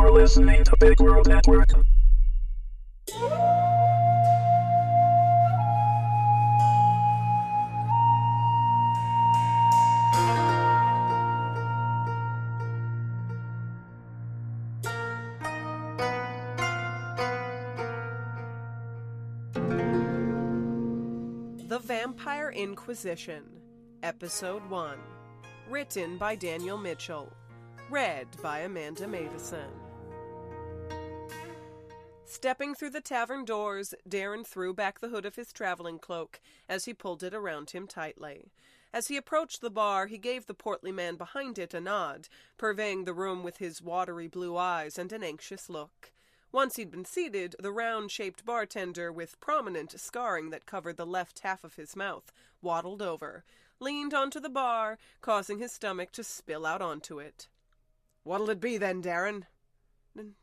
You're listening to Big World Network. The Vampire Inquisition, Episode 1. Written by Daniel Mitchell. Read by Amanda Mavison. Stepping through the tavern doors, Darren threw back the hood of his traveling cloak as he pulled it around him tightly. As he approached the bar, he gave the portly man behind it a nod, purveying the room with his watery blue eyes and an anxious look. Once he'd been seated, the round-shaped bartender, with prominent scarring that covered the left half of his mouth, waddled over, leaned onto the bar, causing his stomach to spill out onto it. "What'll it be then, Darren?"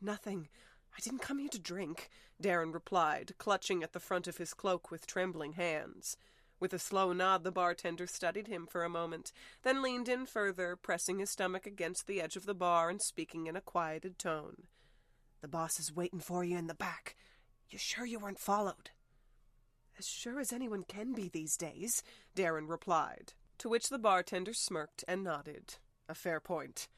Nothing. I didn't come here to drink," Darren replied, clutching at the front of his cloak with trembling hands. With a slow nod, the bartender studied him for a moment, then leaned in further, pressing his stomach against the edge of the bar and speaking in a quieted tone. "The boss is waiting for you in the back. You sure you weren't followed?" "As sure as anyone can be these days," Darren replied, to which the bartender smirked and nodded. A fair point.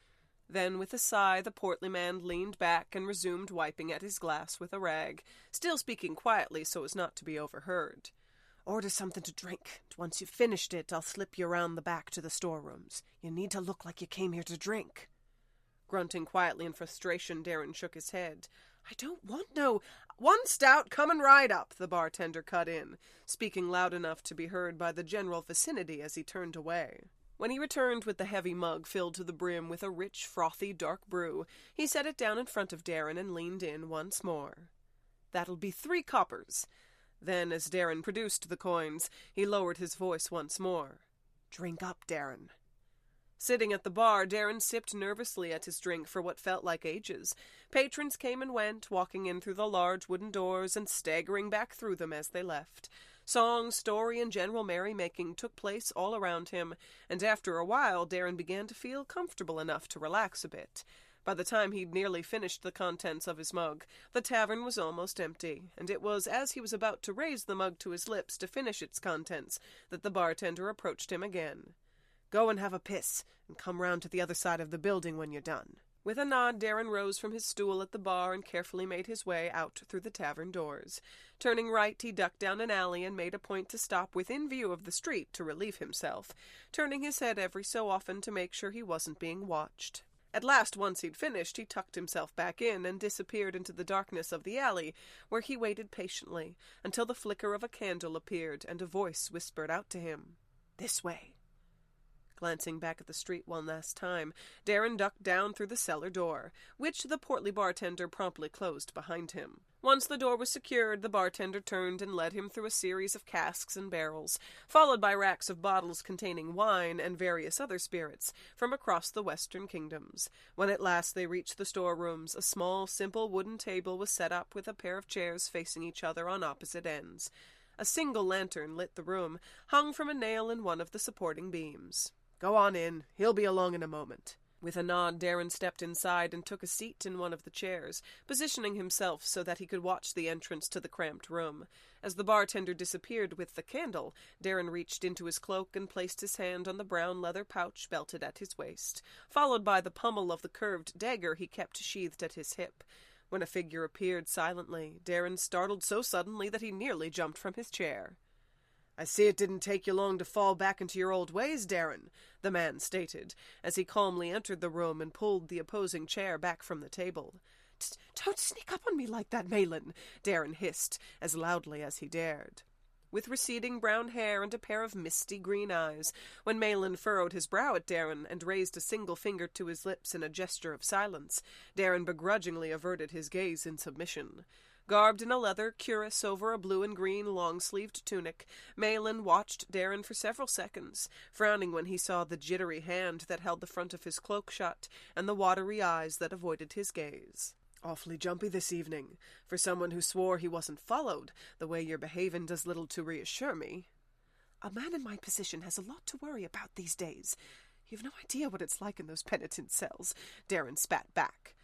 Then, with a sigh, the portly man leaned back and resumed wiping at his glass with a rag, still speaking quietly so as not to be overheard. "Order something to drink, and once you've finished it, I'll slip you around the back to the storerooms. You need to look like you came here to drink." Grunting quietly in frustration, Darren shook his head. "I don't want no—" "One stout coming right up," the bartender cut in, speaking loud enough to be heard by the general vicinity as he turned away. When he returned with the heavy mug filled to the brim with a rich, frothy, dark brew, he set it down in front of Darren and leaned in once more. "That'll be 3 coppers. Then, as Darren produced the coins, he lowered his voice once more. "Drink up, Darren." Sitting at the bar, Darren sipped nervously at his drink for what felt like ages. Patrons came and went, walking in through the large wooden doors and staggering back through them as they left. Song, story, and general merrymaking took place all around him, and after a while Darren began to feel comfortable enough to relax a bit. By the time he'd nearly finished the contents of his mug, the tavern was almost empty, and it was as he was about to raise the mug to his lips to finish its contents that the bartender approached him again. "Go and have a piss, and come round to the other side of the building when you're done." With a nod, Darren rose from his stool at the bar and carefully made his way out through the tavern doors. Turning right, he ducked down an alley and made a point to stop within view of the street to relieve himself, turning his head every so often to make sure he wasn't being watched. At last, once he'd finished, he tucked himself back in and disappeared into the darkness of the alley, where he waited patiently until the flicker of a candle appeared and a voice whispered out to him, "This way." Glancing back at the street one last time, Darren ducked down through the cellar door, which the portly bartender promptly closed behind him. Once the door was secured, the bartender turned and led him through a series of casks and barrels, followed by racks of bottles containing wine and various other spirits from across the western kingdoms. When at last they reached the storerooms, a small, simple wooden table was set up with a pair of chairs facing each other on opposite ends. A single lantern lit the room, hung from a nail in one of the supporting beams. "Go on in. He'll be along in a moment." With a nod, Darren stepped inside and took a seat in one of the chairs, positioning himself so that he could watch the entrance to the cramped room. As the bartender disappeared with the candle, Darren reached into his cloak and placed his hand on the brown leather pouch belted at his waist, followed by the pommel of the curved dagger he kept sheathed at his hip. When a figure appeared silently, Darren startled so suddenly that he nearly jumped from his chair. "I see it didn't take you long to fall back into your old ways, Darren," the man stated, as he calmly entered the room and pulled the opposing chair back from the table. "Don't sneak up on me like that, Malin," Darren hissed, as loudly as he dared. With receding brown hair and a pair of misty green eyes, when Malin furrowed his brow at Darren and raised a single finger to his lips in a gesture of silence, Darren begrudgingly averted his gaze in submission. Garbed in a leather cuirass over a blue and green long-sleeved tunic, Malin watched Darren for several seconds, frowning when he saw the jittery hand that held the front of his cloak shut and the watery eyes that avoided his gaze. "Awfully jumpy this evening. For someone who swore he wasn't followed, the way you're behaving does little to reassure me." "A man in my position has a lot to worry about these days. You've no idea what it's like in those penitent cells," Darren spat back.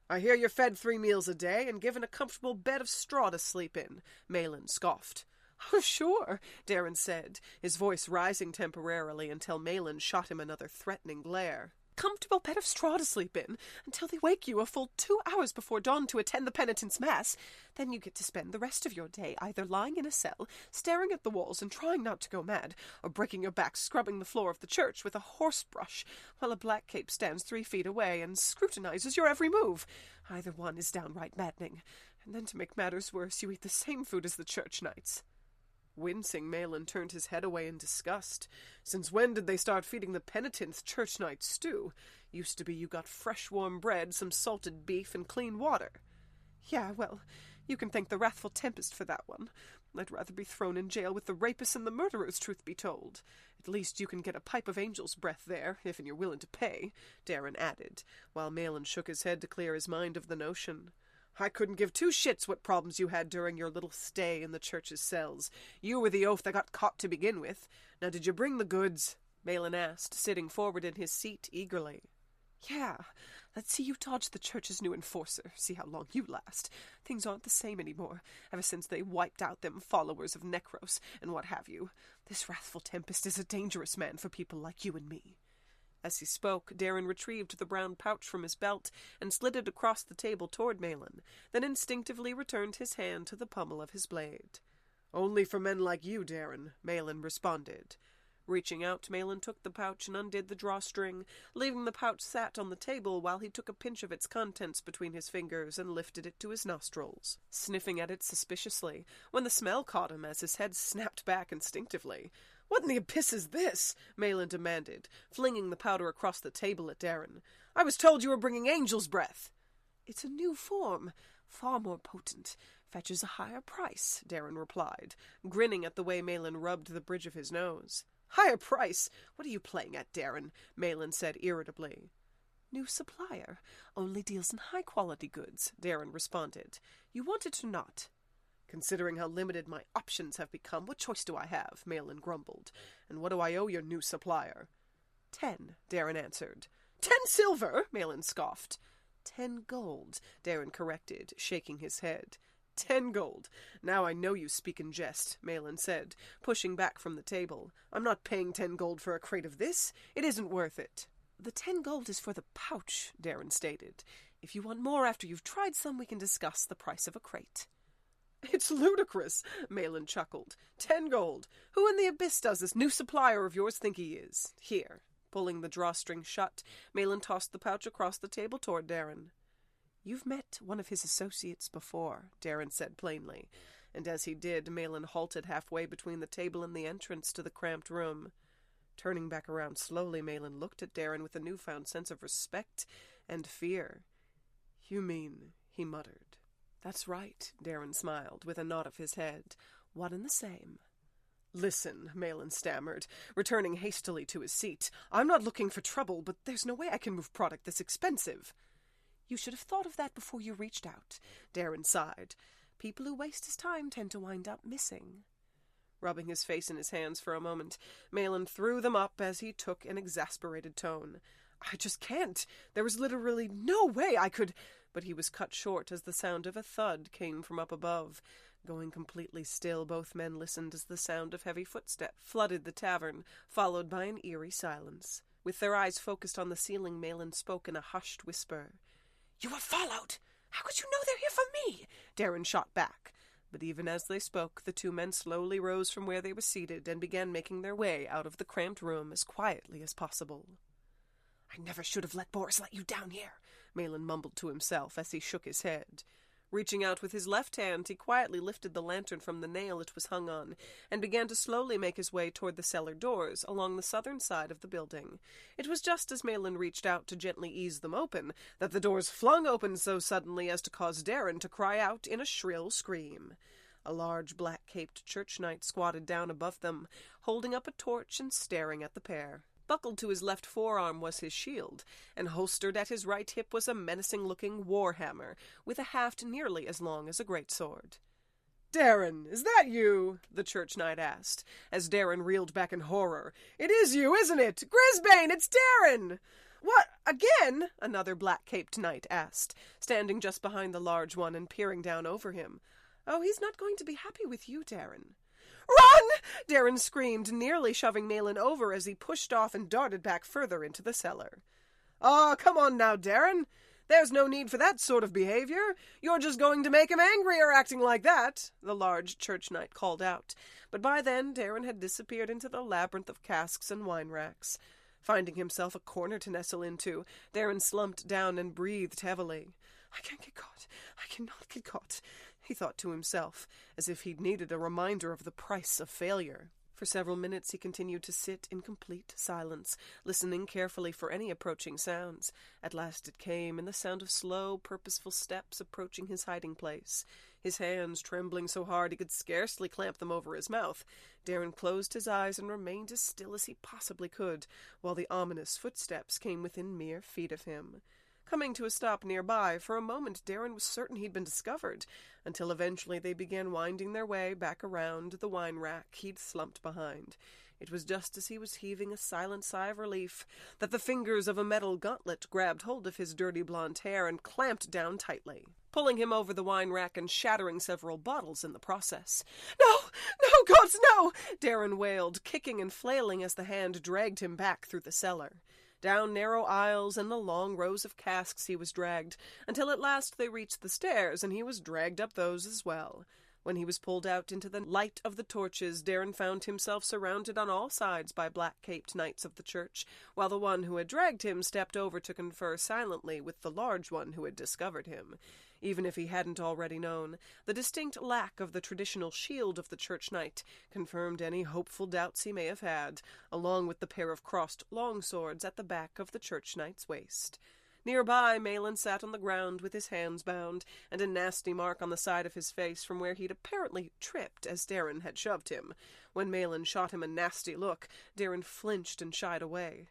I hear you're fed 3 meals a day and given a comfortable bed of straw to sleep in, Malin scoffed. Oh, sure, Darren said, his voice rising temporarily until Malin shot him another threatening glare. Comfortable bed of straw to sleep in, until they wake you a full 2 hours before dawn to attend the penitent's mass. Then you get to spend the rest of your day either lying in a cell, staring at the walls and trying not to go mad, or breaking your back scrubbing the floor of the church with a horse-brush, while a black cape stands 3 feet away and scrutinizes your every move. Either one is downright maddening. And then to make matters worse, you eat the same food as the church knights. Wincing, Malin turned his head away in disgust. Since when did they start feeding the penitents church night stew? Used to be you got fresh warm bread, some salted beef, and clean water. Yeah, well, you can thank the Wrathful Tempest for that one. I'd rather be thrown in jail with the rapists and the murderers, truth be told. At least you can get a pipe of angel's breath there, if you're willing to pay, Darren added, while Malin shook his head to clear his mind of the notion. I couldn't give 2 shits what problems you had during your little stay in the church's cells. You were the oaf that got caught to begin with. Now did you bring the goods? Malin asked, sitting forward in his seat eagerly. Yeah, let's see you dodge the church's new enforcer, see how long you last. Things aren't the same anymore, ever since they wiped out them followers of Necros and what have you. This Wrathful Tempest is a dangerous man for people like you and me. As he spoke, Darren retrieved the brown pouch from his belt and slid it across the table toward Malin, then instinctively returned his hand to the pommel of his blade. Only for men like you, Darren, Malin responded. Reaching out, Malin took the pouch and undid the drawstring, leaving the pouch sat on the table while he took a pinch of its contents between his fingers and lifted it to his nostrils, sniffing at it suspiciously, when the smell caught him as his head snapped back instinctively. What in the abyss is this? Malin demanded, flinging the powder across the table at Darren. I was told you were bringing angel's breath. It's a new form, far more potent. Fetches a higher price, Darren replied, grinning at the way Malin rubbed the bridge of his nose. Higher price? What are you playing at, Darren? Malin said irritably. New supplier. Only deals in high-quality goods, Darren responded. You want it or not? Considering how limited my options have become, what choice do I have? Malin grumbled. And what do I owe your new supplier? 10, Darren answered. 10 silver? Malin scoffed. 10 gold, Darren corrected, shaking his head. 10 gold. Now I know you speak in jest, Malin said, pushing back from the table. I'm not paying 10 gold for a crate of this. It isn't worth it. The 10 gold is for the pouch, Darren stated. If you want more after you've tried some, we can discuss the price of a crate. It's ludicrous, Malin chuckled. 10 gold. Who in the abyss does this new supplier of yours think he is? Here. Pulling the drawstring shut, Malin tossed the pouch across the table toward Darren. You've met one of his associates before, Darren said plainly, and as he did, Malin halted halfway between the table and the entrance to the cramped room. Turning back around slowly, Malin looked at Darren with a newfound sense of respect and fear. You mean, he muttered. That's right, Darren smiled, with a nod of his head. One and the same. Listen, Malin stammered, returning hastily to his seat. I'm not looking for trouble, but there's no way I can move product this expensive. You should have thought of that before you reached out, Darren sighed. People who waste his time tend to wind up missing. Rubbing his face in his hands for a moment, Malin threw them up as he took an exasperated tone. I just can't. There was literally no way I could... But he was cut short as the sound of a thud came from up above. Going completely still, both men listened as the sound of heavy footsteps flooded the tavern, followed by an eerie silence. With their eyes focused on the ceiling, Malin spoke in a hushed whisper. You were followed! How could you know they're here for me? Darren shot back. But even as they spoke, the 2 men slowly rose from where they were seated and began making their way out of the cramped room as quietly as possible. I never should have let Boris let you down here, Malin mumbled to himself as he shook his head. Reaching out with his left hand, he quietly lifted the lantern from the nail it was hung on, and began to slowly make his way toward the cellar doors along the southern side of the building. It was just as Malin reached out to gently ease them open, that the doors flung open so suddenly as to cause Darren to cry out in a shrill scream. A large black-caped church knight squatted down above them, holding up a torch and staring at the pair. Buckled to his left forearm was his shield, and holstered at his right hip was a menacing-looking war-hammer, with a haft nearly as long as a greatsword. Darren, is that you? The church knight asked, as Darren reeled back in horror. It is you, isn't it? Grisbane, it's Darren! What, again?" another black-caped knight asked, standing just behind the large one and peering down over him. "Oh, he's not going to be happy with you, Darren." "Run!" Darren screamed, nearly shoving Malin over as he pushed off and darted back further into the cellar. "Oh, come on now, Darren. There's no need for that sort of behavior. You're just going to make him angrier acting like that," the large church knight called out. But by then, Darren had disappeared into the labyrinth of casks and wine racks. Finding himself a corner to nestle into, Darren slumped down and breathed heavily. "I can't get caught. I cannot get caught," he thought to himself, as if he'd needed a reminder of the price of failure. For several minutes he continued to sit in complete silence, listening carefully for any approaching sounds. At last it came, and the sound of slow, purposeful steps approaching his hiding place. His hands trembling so hard he could scarcely clamp them over his mouth, Darren closed his eyes and remained as still as he possibly could, while the ominous footsteps came within mere feet of him. Coming to a stop nearby, for a moment Darren was certain he'd been discovered, until eventually they began winding their way back around the wine rack he'd slumped behind. It was just as he was heaving a silent sigh of relief that the fingers of a metal gauntlet grabbed hold of his dirty blonde hair and clamped down tightly, pulling him over the wine rack and shattering several bottles in the process. "No! No, gods, no!" Darren wailed, kicking and flailing as the hand dragged him back through the cellar. Down narrow aisles and the long rows of casks he was dragged, until at last they reached the stairs, and he was dragged up those as well. When he was pulled out into the light of the torches, Darren found himself surrounded on all sides by black-caped knights of the church, while the one who had dragged him stepped over to confer silently with the large one who had discovered him. Even if he hadn't already known, the distinct lack of the traditional shield of the church knight confirmed any hopeful doubts he may have had, along with the pair of crossed longswords at the back of the church knight's waist. Nearby, Malin sat on the ground with his hands bound, and a nasty mark on the side of his face from where he'd apparently tripped as Darren had shoved him. When Malin shot him a nasty look, Darren flinched and shied away.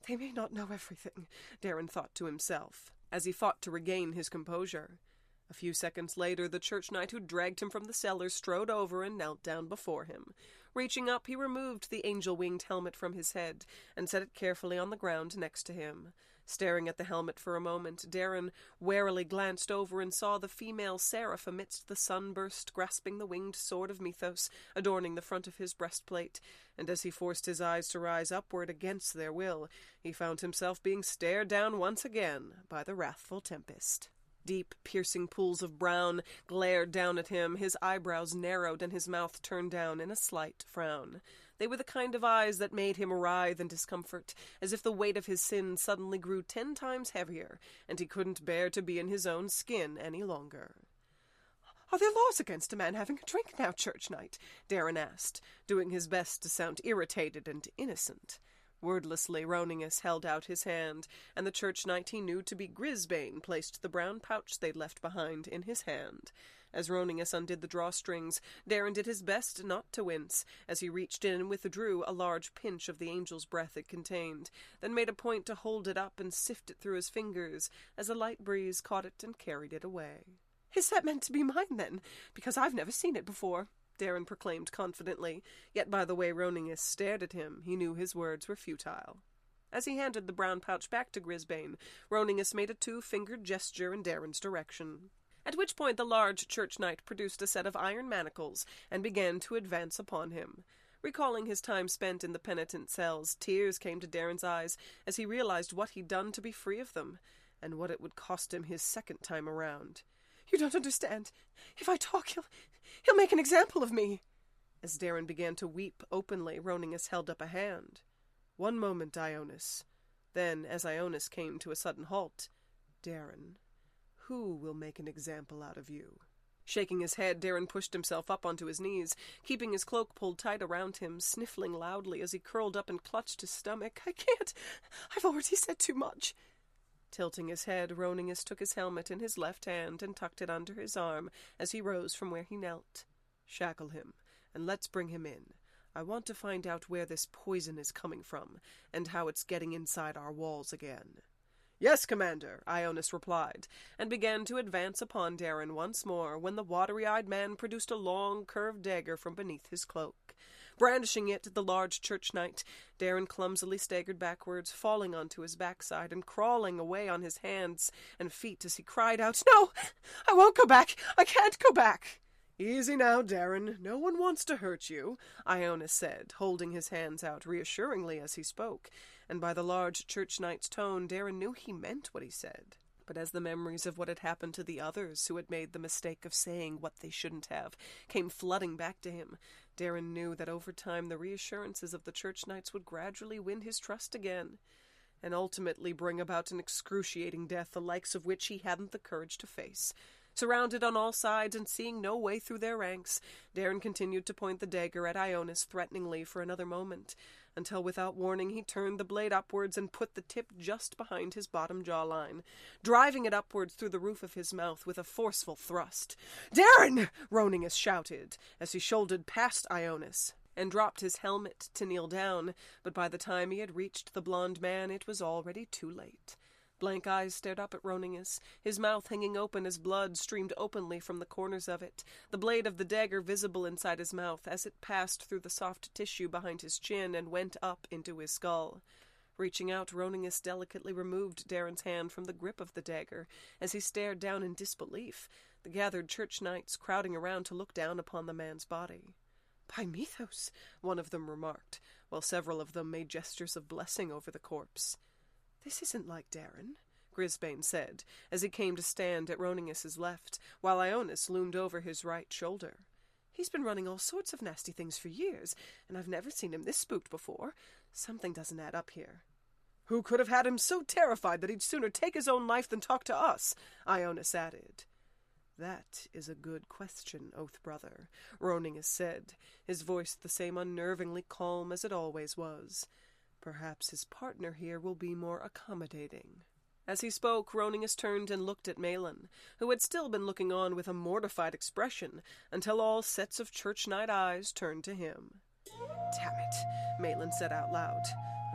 "They may not know everything," Darren thought to himself, as he fought to regain his composure. A few seconds later, the church knight who dragged him from the cellar strode over and knelt down before him. Reaching up, he removed the angel-winged helmet from his head and set it carefully on the ground next to him. Staring at the helmet for a moment, Darren warily glanced over and saw the female seraph amidst the sunburst grasping the winged sword of Mythos, adorning the front of his breastplate, and as he forced his eyes to rise upward against their will, he found himself being stared down once again by the Wrathful Tempest. Deep, piercing pools of brown glared down at him, his eyebrows narrowed and his mouth turned down in a slight frown. They were the kind of eyes that made him writhe in discomfort, as if the weight of his sin suddenly grew 10 times heavier, and he couldn't bear to be in his own skin any longer. "Are there laws against a man having a drink now, Church Knight?" Darren asked, doing his best to sound irritated and innocent. Wordlessly, Roningus held out his hand, and the church knight he knew to be Grisbane placed the brown pouch they'd left behind in his hand. As Roningus undid the drawstrings, Darren did his best not to wince, as he reached in and withdrew a large pinch of the angel's breath it contained, then made a point to hold it up and sift it through his fingers, as a light breeze caught it and carried it away. "Is that meant to be mine, then? Because I've never seen it before," Darren proclaimed confidently, yet by the way Roningus stared at him, he knew his words were futile. As he handed the brown pouch back to Grisbane, Roningus made a 2-fingered gesture in Darren's direction, at which point the large church knight produced a set of iron manacles and began to advance upon him. Recalling his time spent in the penitent cells, tears came to Darren's eyes as he realized what he'd done to be free of them, and what it would cost him his second time around. "You don't understand. If I talk, he'll make an example of me." As Darren began to weep openly, Roningus held up a hand. "One moment, Ionis." Then, as Ionis came to a sudden halt, "Darren, who will make an example out of you?" Shaking his head, Darren pushed himself up onto his knees, keeping his cloak pulled tight around him, sniffling loudly as he curled up and clutched his stomach. "I can't. I've already said too much." Tilting his head, Roningus took his helmet in his left hand and tucked it under his arm as he rose from where he knelt. "Shackle him, and let's bring him in. I want to find out where this poison is coming from, and how it's getting inside our walls again." "Yes, Commander," Ionis replied, and began to advance upon Darren once more when the watery-eyed man produced a long, curved dagger from beneath his cloak. Brandishing it at the large church knight, Darren clumsily staggered backwards, falling onto his backside and crawling away on his hands and feet as he cried out, "No! I won't go back! I can't go back!" "Easy now, Darren. No one wants to hurt you," Ionis said, holding his hands out reassuringly as he spoke, and by the large church knight's tone, Darren knew he meant what he said. But as the memories of what had happened to the others who had made the mistake of saying what they shouldn't have came flooding back to him, Darren knew that over time the reassurances of the church knights would gradually win his trust again, and ultimately bring about an excruciating death the likes of which he hadn't the courage to face. Surrounded on all sides and seeing no way through their ranks, Darren continued to point the dagger at Ionis threateningly for another moment, until without warning he turned the blade upwards and put the tip just behind his bottom jawline, driving it upwards through the roof of his mouth with a forceful thrust. "Darren!" Roningus shouted, as he shouldered past Ionis and dropped his helmet to kneel down, but by the time he had reached the blond man it was already too late. Blank eyes stared up at Roningus, his mouth hanging open as blood streamed openly from the corners of it, the blade of the dagger visible inside his mouth as it passed through the soft tissue behind his chin and went up into his skull. Reaching out, Roningus delicately removed Darren's hand from the grip of the dagger as he stared down in disbelief, the gathered church knights crowding around to look down upon the man's body. "By Mythos," one of them remarked, while several of them made gestures of blessing over the corpse. "This isn't like Darren," Grisbane said, as he came to stand at Roningus's left, while Ionis loomed over his right shoulder. "He's been running all sorts of nasty things for years, and I've never seen him this spooked before. Something doesn't add up here." "Who could have had him so terrified that he'd sooner take his own life than talk to us?" Ionis added. "That is a good question, Oath Brother," Roningus said, his voice the same unnervingly calm as it always was. "Perhaps his partner here will be more accommodating." As he spoke, Roningus turned and looked at Malin, who had still been looking on with a mortified expression until all sets of church knight eyes turned to him. "Damn it," Malin said out loud.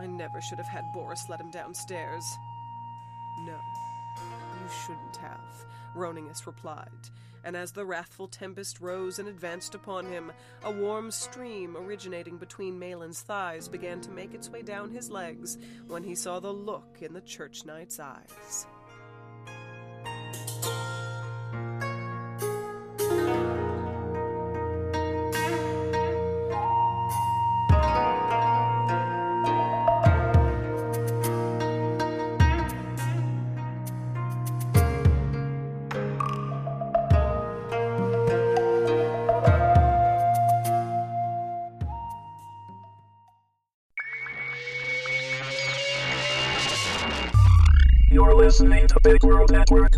"I never should have had Boris let him downstairs." "No, you shouldn't have," Roningus replied, and as the wrathful tempest rose and advanced upon him, a warm stream originating between Malin's thighs began to make its way down his legs when he saw the look in the church knight's eyes. You're listening to Big World Network.